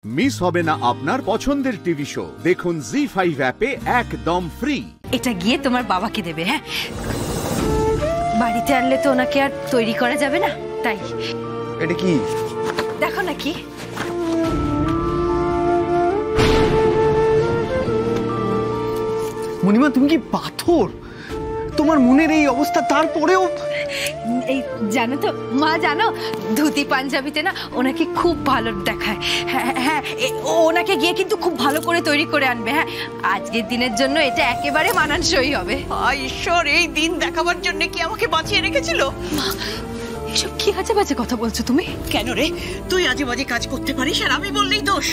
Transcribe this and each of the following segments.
Miss হবে না আপনার পছন্দের টিভি শো। দেখুন জি5 অ্যাপে একদম ফ্রি। এটা গিয়ে তোমার বাবাকে দেবে। হ্যাঁ, বাড়িতে আনলে তো ওনাকে আর তৈরি করা যাবে না, তাই। এটা কি দেখো না কি মণিমা, তুমি কি পাথর? তোমার মনের এই অবস্থা, তারপরেও এই জানো তো মা, জানো ধুতি পাঞ্জাবিতে না ওনাকে খুব ভালো দেখায়। হ্যাঁ হ্যাঁ, ওনাকে গিয়ে কিন্তু খুব ভালো করে তৈরি করে আনবে। হ্যাঁ, আজকের দিনের জন্য এটা একেবারে মানানসই হবে। ঈশ্বর, এই দিন দেখাবার জন্য কি আমাকে বাঁচিয়ে রেখেছিল? এসব কি আজে বাজে কথা বলছো তুমি? কেন রে, তুই আজে বাজে কাজ করতে পারিস আর আমি বললেই দোষ?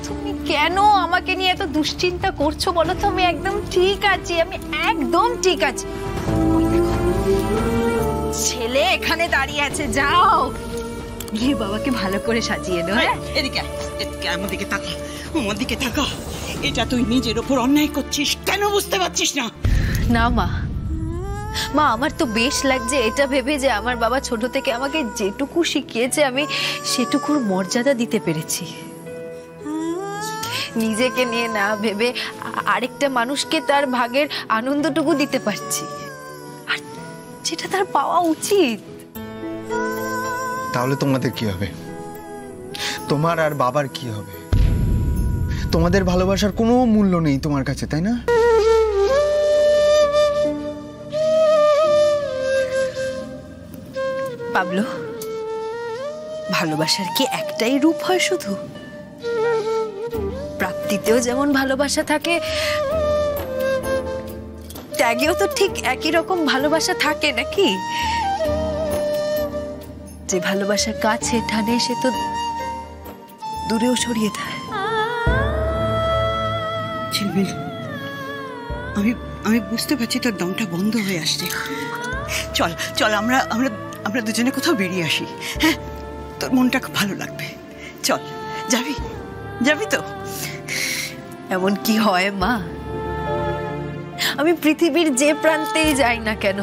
তুমি কেন আমাকে নিয়ে এত দুশ্চিন্তা করছো বলো তো? আমি একদম ঠিক আছি, আমি একদম ঠিক আছি। ছেলে এখানে দাঁড়িয়ে আছে, যাও গিয়ে বাবাকে ভালো করে সাজিয়ে দাও। এদিকে আমার দিকে তাকা, আমার দিকে তাকা। এটা তুই নিজের ওপর অন্যায় করছিস, কেন বুঝতে পারছিস না? না মা, মা আমার তো বেশ লাগছে এটা ভেবে যে আমার বাবা ছোট থেকে আমাকে যেটুকু শিখিয়েছে আমি সেটুকুর মর্যাদা দিতে পেরেছি। নিজেকে নিয়ে না ভেবে আরেকটা মানুষকে তার ভাগের আনন্দটুকু দিতে পারছি, আর যেটা তার পাওয়া উচিত। তাহলে তোমাদের কি হবে? তোমার আর বাবার কি হবে? তোমাদের ভালোবাসার কোনো মূল্য নেই তোমার কাছে, তাই না? পাবলো, ভালোবাসার কি একটাই রূপ হয় শুধু? প্রাপ্তিতেও যেমন ভালোবাসা থাকে, ত্যাগেও তো ঠিক একই রকম ভালোবাসা থাকে নাকি? যে ভালোবাসা কাছে টানে সে তো দূরেও সরিয়ে দেয়। ঝিলমিল, আমি বুঝতে পারছি তোর দমটা বন্ধ হয়ে আসছে। চল চল, আমরা আমরা আমরা দুজনে কোথাও বেরিয়ে আসি। হ্যাঁ, তোর মনটা খুব ভালো লাগবে। চল, যাবি? যাবি তো? এমন কি হয় মা, আমি পৃথিবীর যে প্রান্তেই যাই না কেন,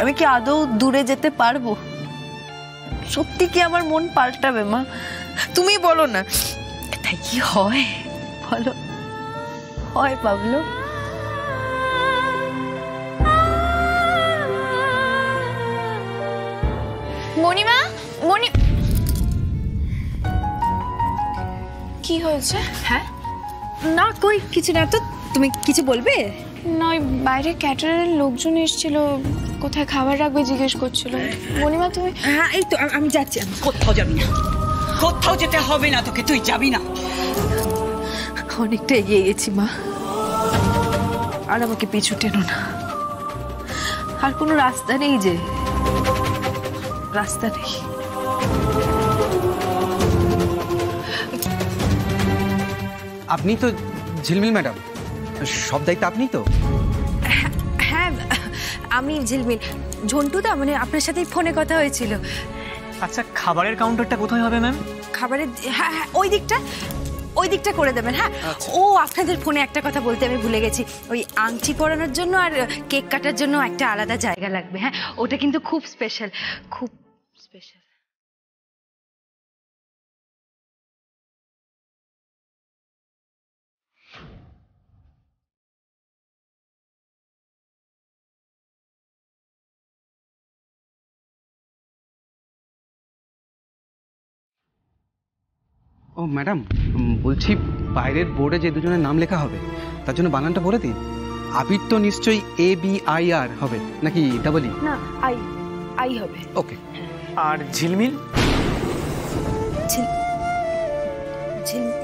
আমি কি আদৌ দূরে যেতে পারবো? সত্যি কি আমার মন পাল্টাবে মা? তুমি বলো না, তাই কি হয় বলো? হয় পাবলো? মণিমা, কি হয়েছে? হ্যাঁ না, কই কিছু না তো। তুমি কিছু বলবে? নয়, বাইরে ক্যাটারের লোকজন এসেছিল, কোথায় খাবার রাখবে জিজ্ঞেস করছিল। মণিমা তুমি? হ্যাঁ এই তো আমি যাচ্ছি। আমি কোথাও যাবি না, কোথাও যেতে হবে না তোকে, তুই যাবি না। অনেকটা এগিয়ে গেছি মা, আর আমাকে পিছু টেনো না। আর কোনো রাস্তা নেই, যে রাস্তা নেই। আপনি তো ঝিলমিল ম্যাডাম, সব দায়িত্ব আপনি তো? হ্যাঁ আমি ঝিলমিল। ঝন্টুদা মানে আপনার সাথেই ফোনে কথা হয়েছিল। আচ্ছা, খাবারের কাউন্টারটা কোথায় হবে ম্যাম? খাবারের, হ্যাঁ হ্যাঁ ওই দিকটা করে দেবেন। হ্যাঁ, ও আপনাদের ফোনে একটা কথা বলতে আমি ভুলে গেছি, ওই আংটি পরানোর জন্য আর কেক কাটার জন্য একটা আলাদা জায়গা লাগবে। হ্যাঁ, ওটা কিন্তু খুব স্পেশাল, খুব স্পেশাল। ও ম্যাডাম, বলছি বাইরের বোর্ডে যে দুজনের নাম লেখা হবে তার জন্য বানানটা বলে দিন। আবির তো নিশ্চয়ই ABIR হবে, নাকি ডাবল ই? না, আই হবে। ওকে। আর ঝিলমিল?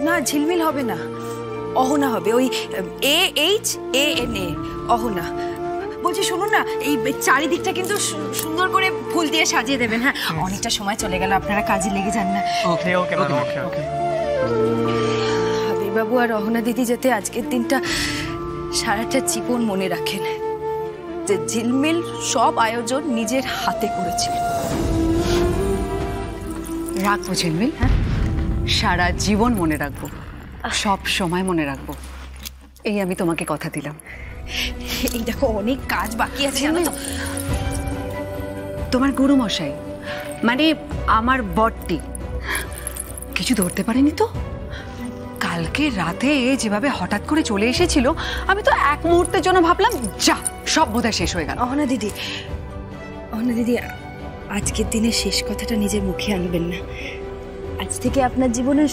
না, ঝিলমিল হবে না, অহনা হবে। ওই AHANA, অহনা। বলছি শুনুন না, এই চারিদিকটা কিন্তু সুন্দর করে ফুল দিয়ে সাজিয়ে দেবেন। হ্যাঁ, অনেকটা সময় চলে গেল, আপনারা কাজে লেগে যান না। ওকে ওকে ওকে ওকে। আবির বাবু আর অহনা দিদি যাতে আজকের দিনটা সারাটা জীবন মনে রাখেন, যে ঝিলমিল সব আয়োজন নিজের হাতে করেছিল। রাখবো ঝিলমিল, হ্যাঁ, সারা জীবন মনে রাখবো, সব সময় মনে রাখবো, এই আমি তোমাকে কথা দিলাম। এই দেখো অনেক কাজ বাকি আছে জানো তো। তোমার গুরু মশাই মানে আমার বড়টি কিছু ধরতে পারেনি তো? কালকে রাতে যেভাবে হঠাৎ করে চলে এসেছিল, আমি তো এক মুহূর্তের জন্য ভাবলাম যা সব বোধহয় শেষ হয়ে গেল। অহনা দিদি, আজকের দিনের শেষ কথাটা নিজের মুখে আনবেন না। আজ থেকে আপনার জীবনের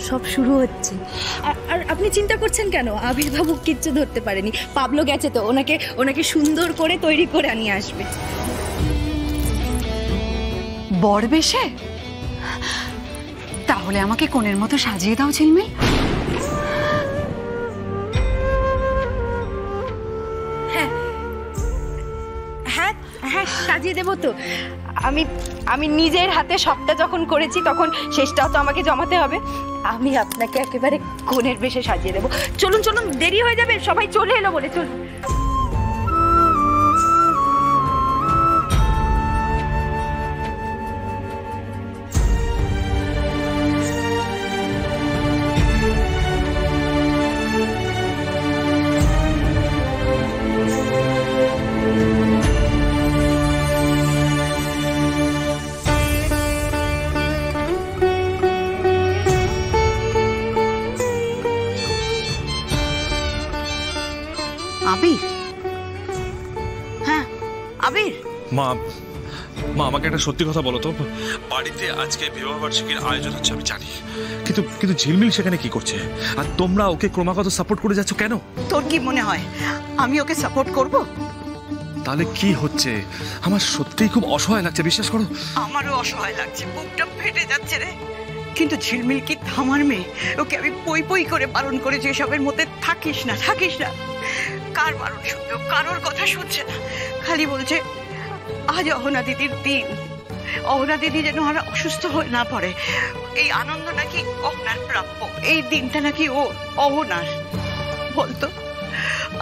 সব শুরু হচ্ছে। আর আপনি চিন্তা করছেন কেন? আবির্বাবু কিচ্ছু ধরতে পারেনি। পাবলো গেছে তো, ওনাকে সুন্দর করে তৈরি করে আনিয়ে আসবে। বর বেশে? তাহলে আমাকে কোণের মতো সাজিয়ে দাও ঝিলমিল। হ্যাঁ, সাজিয়ে দেবো তো। আমি নিজের হাতে সবটা যখন করেছি, তখন শেষটাও তো আমাকে জমাতে হবে। আমি আপনাকে একেবারে কোণের বেশে সাজিয়ে দেবো। চলুন, দেরি হয়ে যাবে, সবাই চলে এলো বলে। চলুন। আবির, হ্যাঁ আবির। মা আমাকে একটা সত্যি কথা বলো তো, বাড়িতে আজকে বিবাহ বার্ষিকীর আয়োজন হচ্ছে আমি জানি, কিন্তু ঝিলমিল সেখানে কি করছে? আর তোমরা ওকে ক্রমাগত সাপোর্ট করে যাচ্ছ কেন? তোর কি মনে হয় আমি ওকে সাপোর্ট করব? তাহলে কি হচ্ছে? আমার সত্যিই খুব অসহায় লাগছে, বিশ্বাস করো। আমারও অসহায় লাগছে, বুকটা ফেটে যাচ্ছে রে। কিন্তু ঝিলমিল কি থামার মেয়ে? ওকে আমি পই করে বারণ করেছি এসবের মধ্যে থাকিস না। কার বারণ শুনবে? কারোর কথা শুনছে না, খালি বলছে আজ অহনা দিদির দিন, অহনা দিদি যেন আর অসুস্থ হয়ে না পড়ে। এই আনন্দ নাকি অহনার প্রাপ্য, এই দিনটা নাকি ও অহনার। বলতো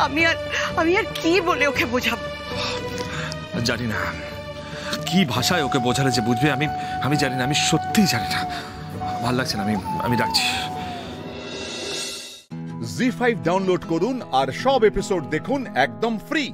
আমি আর কি বলে ওকে বোঝাবো? জানি না কি ভাষায় ওকে বোঝালে যে বুঝবে, আমি জানি না, আমি সত্যিই জানি না। ভালো লাগছে না, আমি রাখছি। জি5 ডাউনলোড করুন আর সব এপিসোড দেখুন একদম ফ্রি।